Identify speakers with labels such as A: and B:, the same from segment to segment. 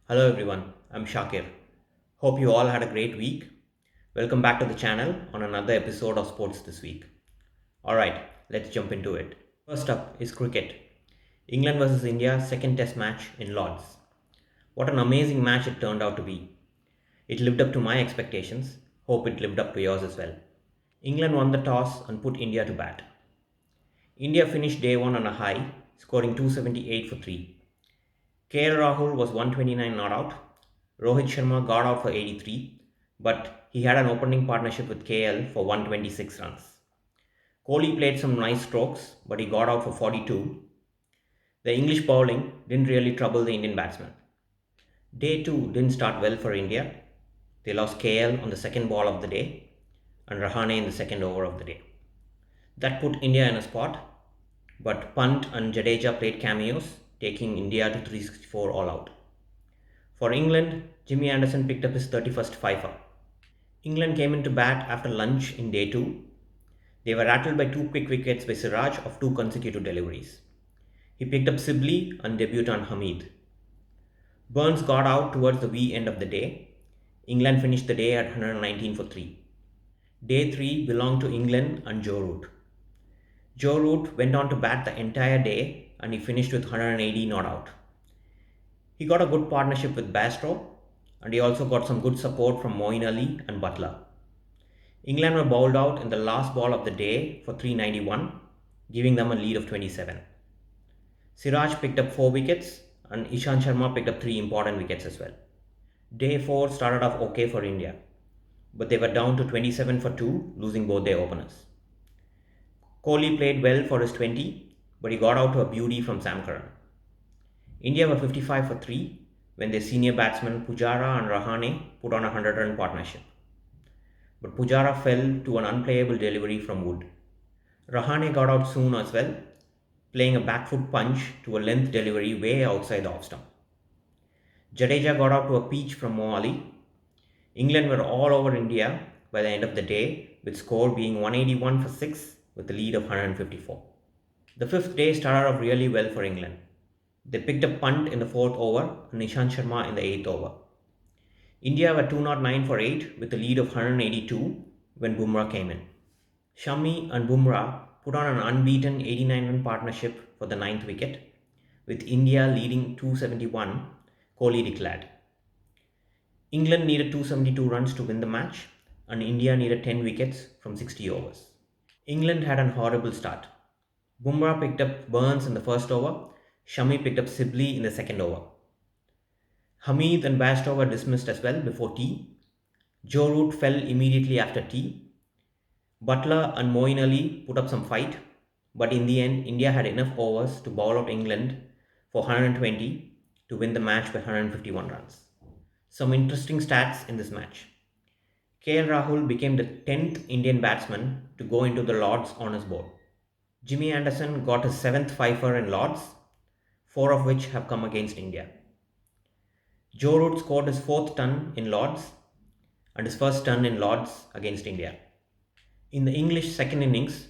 A: Hello everyone, I'm Shakir. Hope you all had a great week. Welcome back to the channel on another episode of Sports This Week. Alright, let's jump into it. First up is cricket. England vs India second test match in Lords. What an amazing match it turned out to be. It lived up to my expectations. Hope it lived up to yours as well. England won the toss and put India to bat. India finished day 1 on a high, scoring 278 for 3. KL Rahul was 129 not out. Rohit Sharma got out for 83, but he had an opening partnership with KL for 126 runs. Kohli played some nice strokes, but he got out for 42. The English bowling didn't really trouble the Indian batsmen. Day 2 didn't start well for India. They lost KL on the second ball of the day and Rahane in the second over of the day. That put India in a spot, but Pant and Jadeja played cameos, taking India to 364 all out. For England, Jimmy Anderson picked up his 31st fifer. England came into bat after lunch in day 2. They were rattled by two quick wickets by Siraj of two consecutive deliveries. He picked up Sibley and debutant Hamid. Burns got out towards the wee end of the day. England finished the day at 119 for 3. Day 3 belonged to England and Joe Root. Joe Root went on to bat the entire day and he finished with 180 not out. He got a good partnership with Bairstow and he also got some good support from Moeen Ali and Butler. England were bowled out in the last ball of the day for 391, giving them a lead of 27. Siraj picked up 4 wickets and Ishant Sharma picked up 3 important wickets as well. Day 4 started off okay for India, but they were down to 27 for 2, losing both their openers. Kohli played well for his 20, but he got out to a beauty from Sam Curran. India were 55 for 3 when their senior batsmen Pujara and Rahane put on a 100-run partnership. But Pujara fell to an unplayable delivery from Wood. Rahane got out soon as well, playing a back foot punch to a length delivery way outside the off stump. Jadeja got out to a peach from Mo Ali. England were all over India by the end of the day, with score being 181 for 6 with a lead of 154. The fifth day started off really well for England. They picked up Pant in the 4th over and Ishant Sharma in the 8th over. India were 209 for 8 with a lead of 182 when Bumrah came in. Shami and Bumrah put on an unbeaten 89-run partnership for the 9th wicket, with India leading 271, Kohli declared. England needed 272 runs to win the match and India needed 10 wickets from 60 overs. England had an horrible start. Bumrah picked up Burns in the first over. Shami picked up Sibley in the second over. Hamid and Bairstow were dismissed as well before tea. Joe Root fell immediately after tea. Butler and Moeen Ali put up some fight, but in the end, India had enough overs to bowl out England for 120 to win the match by 151 runs. Some interesting stats in this match. KL Rahul became the 10th Indian batsman to go into the Lords honours board. Jimmy Anderson got his 7th fifer in Lords, 4 of which have come against India. Joe Root scored his 4th ton in Lords and his first ton in Lords against India. In the English second innings,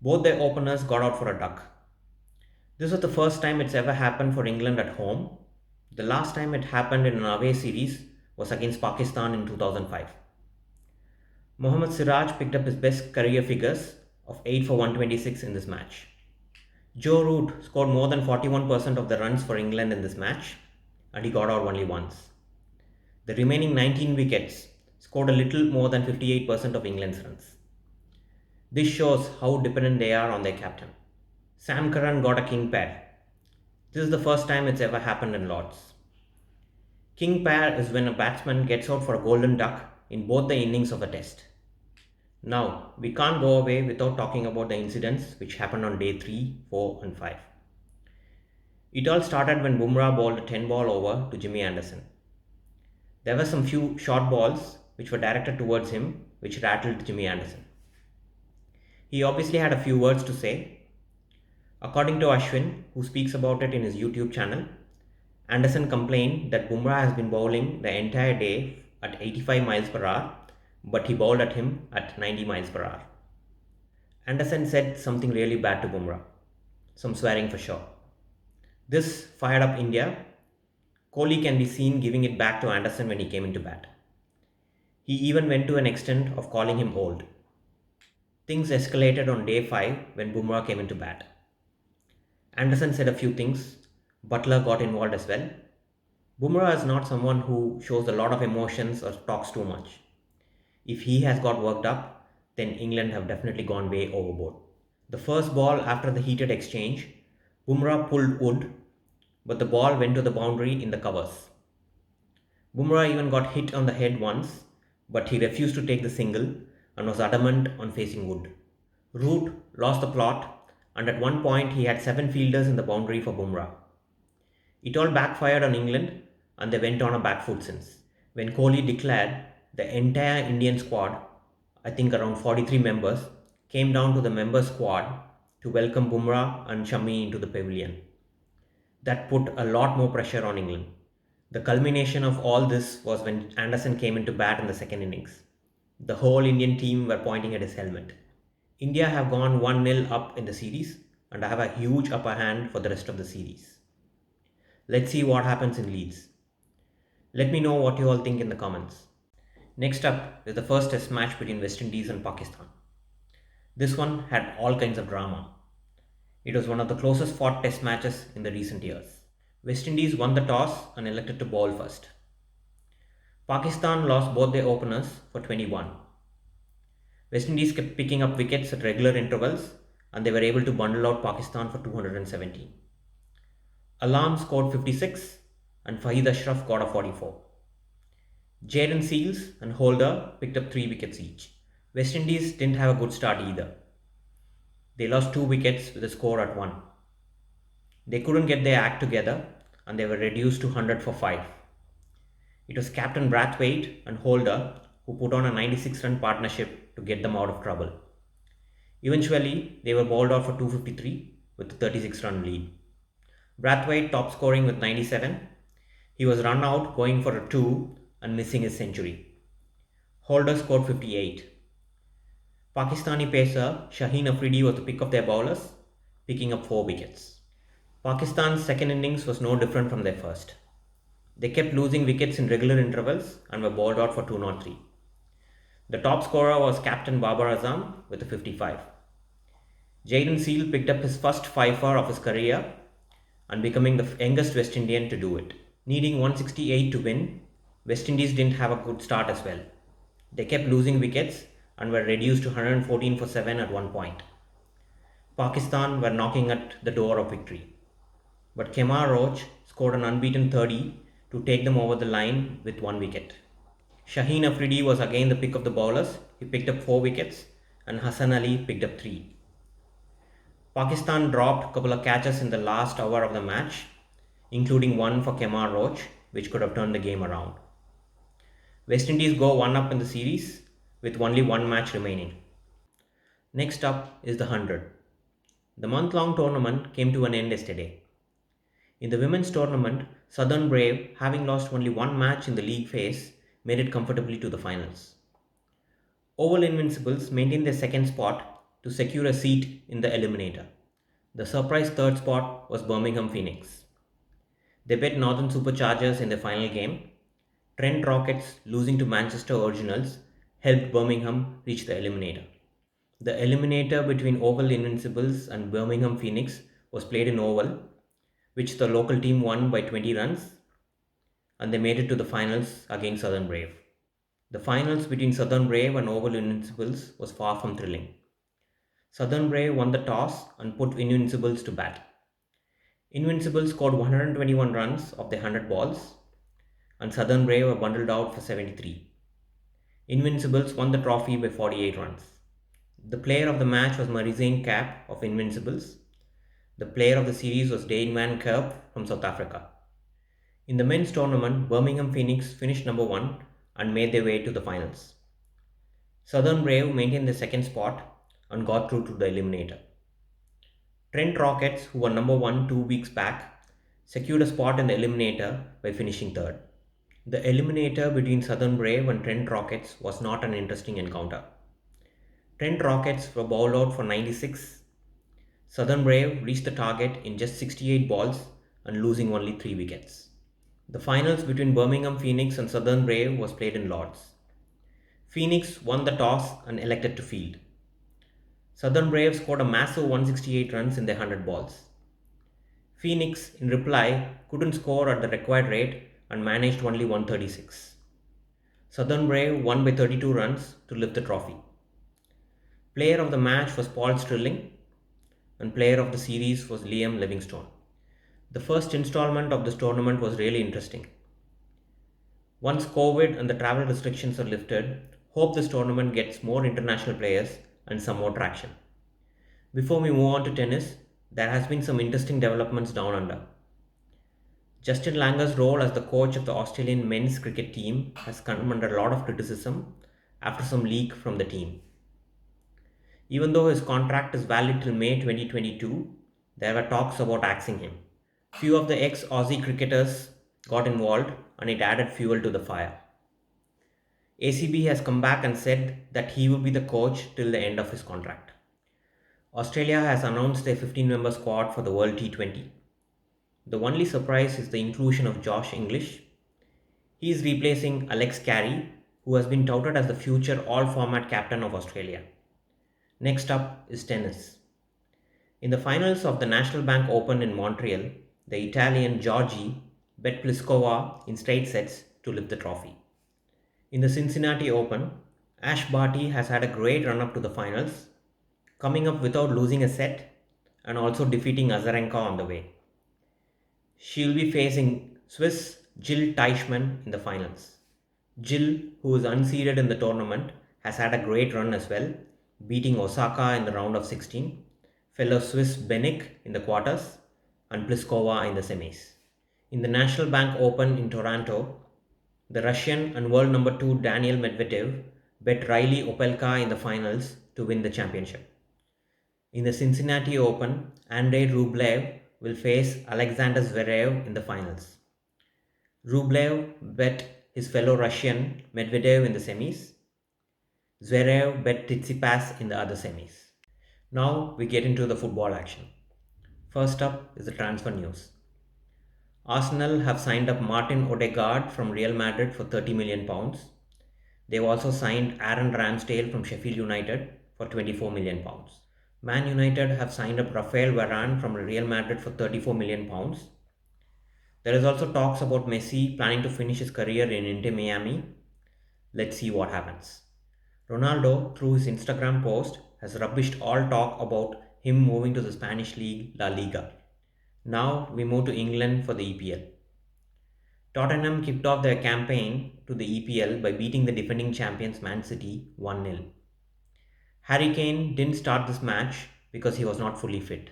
A: both their openers got out for a duck. This was the first time it's ever happened for England at home. The last time it happened in an away series was against Pakistan in 2005. Mohammad Siraj picked up his best career figures of 8 for 126 in this match. Joe Root scored more than 41% of the runs for England in this match and he got out only once. The remaining 19 wickets scored a little more than 58% of England's runs. This shows how dependent they are on their captain. Sam Curran got a king pair. This is the first time it's ever happened in Lords. King pair is when a batsman gets out for a golden duck in both the innings of a test. Now, we can't go away without talking about the incidents which happened on day 3, 4 and 5. It all started when Bumrah bowled a 10-ball over to Jimmy Anderson. There were some few short balls which were directed towards him which rattled Jimmy Anderson. He obviously had a few words to say. According to Ashwin, who speaks about it in his YouTube channel, Anderson complained that Bumrah has been bowling the entire day at 85 miles per hour, but he bowled at him at 90 miles per hour. Anderson said something really bad to Bumrah, some swearing for sure. This fired up India, Kohli can be seen giving it back to Anderson when he came into bat. He even went to an extent of calling him old. Things escalated on day 5 when Bumrah came into bat. Anderson said a few things. Butler got involved as well. Bumrah is not someone who shows a lot of emotions or talks too much. If he has got worked up, then England have definitely gone way overboard. The first ball after the heated exchange, Bumrah pulled Wood, but the ball went to the boundary in the covers. Bumrah even got hit on the head once, but he refused to take the single and was adamant on facing Wood. Root lost the plot, and at one point he had 7 fielders in the boundary for Bumrah. It all backfired on England, and they went on a back foot since. When Kohli declared, the entire Indian squad, I think around 43 members, came down to the member squad to welcome Bumrah and Shami into the pavilion. That put a lot more pressure on England. The culmination of all this was when Anderson came into bat in the second innings. The whole Indian team were pointing at his helmet. India have gone 1-0 up in the series and have a huge upper hand for the rest of the series. Let's see what happens in Leeds. Let me know what you all think in the comments. Next up is the first test match between West Indies and Pakistan. This one had all kinds of drama. It was one of the closest fought test matches in the recent years. West Indies won the toss and elected to bowl first. Pakistan lost both their openers for 21. West Indies kept picking up wickets at regular intervals and they were able to bundle out Pakistan for 217. Alam scored 56 and Fahid Ashraf got a 44. Jayden Seales and Holder picked up 3 wickets each. West Indies didn't have a good start either. They lost 2 wickets with a score at 1. They couldn't get their act together and they were reduced to 100 for 5. It was Captain Brathwaite and Holder who put on a 96-run partnership to get them out of trouble. Eventually, they were bowled out for 253 with a 36-run lead. Brathwaite top scoring with 97. He was run out going for a 2 and missing his century. Holder scored 58. Pakistani pacer Shaheen Afridi was the pick of their bowlers, picking up 4 wickets. Pakistan's second innings was no different from their first. They kept losing wickets in regular intervals and were bowled out for 203. The top scorer was Captain Babar Azam with a 55. Jayden Seales picked up his first fifer of his career and becoming the youngest West Indian to do it. Needing 168 to win, West Indies didn't have a good start as well. They kept losing wickets and were reduced to 114 for 7 at one point. Pakistan were knocking at the door of victory. But Kemar Roach scored an unbeaten 30 to take them over the line with 1 wicket. Shaheen Afridi was again the pick of the bowlers. He picked up 4 wickets and Hassan Ali picked up 3. Pakistan dropped a couple of catches in the last hour of the match, including one for Kemar Roach, which could have turned the game around. West Indies go 1 up in the series with only 1 match remaining. Next up is the 100. The month-long tournament came to an end yesterday. In the women's tournament, Southern Brave, having lost only 1 match in the league phase, made it comfortably to the finals. Oval Invincibles maintained their second spot to secure a seat in the eliminator. The surprise third spot was Birmingham Phoenix. They bet Northern Superchargers in their final game. Trent Rockets losing to Manchester Originals helped Birmingham reach the eliminator. The eliminator between Oval Invincibles and Birmingham Phoenix was played in Oval, which the local team won by 20 runs, and they made it to the finals against Southern Brave. The finals between Southern Brave and Oval Invincibles was far from thrilling. Southern Brave won the toss and put Invincibles to bat. Invincibles scored 121 runs of their 100 balls, and Southern Brave were bundled out for 73. Invincibles won the trophy by 48 runs. The player of the match was Marizane Kapp of Invincibles. The player of the series was Dane van Kerp from South Africa. In the men's tournament, Birmingham Phoenix finished number 1 and made their way to the finals. Southern Brave maintained the second spot and got through to the eliminator. Trent Rockets, who were number 1 2 weeks back, secured a spot in the eliminator by finishing third. The eliminator between Southern Brave and Trent Rockets was not an interesting encounter. Trent Rockets were bowled out for 96. Southern Brave reached the target in just 68 balls and losing only 3 wickets. The finals between Birmingham Phoenix and Southern Brave was played in Lords. Phoenix won the toss and elected to field. Southern Brave scored a massive 168 runs in their 100 balls. Phoenix, in reply, couldn't score at the required rate and managed only 136. Southern Brave won by 32 runs to lift the trophy. Player of the match was Paul Stirling and player of the series was Liam Livingstone. The first installment of this tournament was really interesting. Once COVID and the travel restrictions are lifted, hope this tournament gets more international players and some more traction. Before we move on to tennis, there has been some interesting developments down under. Justin Langer's role as the coach of the Australian men's cricket team has come under a lot of criticism after some leak from the team. Even though his contract is valid till May 2022, there were talks about axing him. Few of the ex-Aussie cricketers got involved and it added fuel to the fire. ACB has come back and said that he will be the coach till the end of his contract. Australia has announced their 15-member squad for the World T20. The only surprise is the inclusion of Josh English. He is replacing Alex Carey, who has been touted as the future all-format captain of Australia. Next up is tennis. In the finals of the National Bank Open in Montreal, the Italian Giorgi bet Pliskova in straight sets to lift the trophy. In the Cincinnati Open, Ash Barty has had a great run-up to the finals, coming up without losing a set and also defeating Azarenka on the way. She will be facing Swiss Jill Teichmann in the finals. Jill, who is unseeded in the tournament, has had a great run as well, beating Osaka in the round of 16, fellow Swiss Benik in the quarters, and Pliskova in the semis. In the National Bank Open in Toronto, the Russian and world number 2 Daniil Medvedev bet Riley Opelka in the finals to win the championship. In the Cincinnati Open, Andrei Rublev will face Alexander Zverev in the finals. Rublev bet his fellow Russian Medvedev in the semis. Zverev bet Tsitsipas in the other semis. Now we get into the football action. First up is the transfer news. Arsenal have signed up Martin Odegaard from Real Madrid for £30 million. They've also signed Aaron Ramsdale from Sheffield United for £24 million. Man United have signed up Rafael Varane from Real Madrid for £34 million. There is also talks about Messi planning to finish his career in Inter Miami. Let's see what happens. Ronaldo, through his Instagram post, has rubbished all talk about him moving to the Spanish league La Liga. Now we move to England for the EPL. Tottenham kicked off their campaign to the EPL by beating the defending champions Man City 1-0. Harry Kane didn't start this match because he was not fully fit.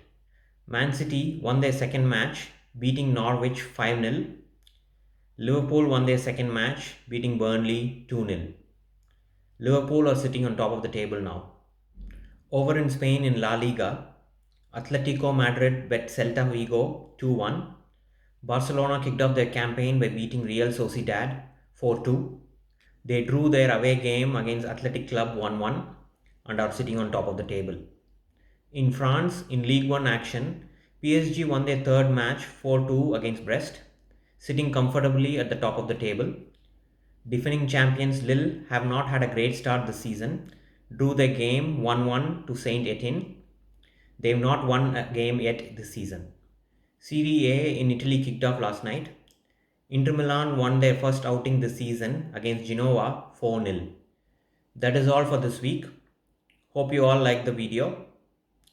A: Man City won their second match, beating Norwich 5-0. Liverpool won their second match, beating Burnley 2-0. Liverpool are sitting on top of the table now. Over in Spain in La Liga, Atletico Madrid bet Celta Vigo 2-1. Barcelona kicked off their campaign by beating Real Sociedad 4-2. They drew their away game against Athletic Club 1-1 and are sitting on top of the table. In France, in Ligue 1 action, PSG won their third match 4-2 against Brest, sitting comfortably at the top of the table. Defending champions Lille have not had a great start this season, drew their game 1-1 to Saint Etienne. They have not won a game yet this season. Serie A in Italy kicked off last night. Inter Milan won their first outing this season against Genoa 4-0. That is all for this week. Hope you all liked the video.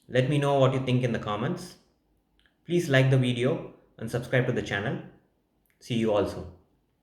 A: Let me know what you think in the comments. Please like the video and subscribe to the channel. See you all soon.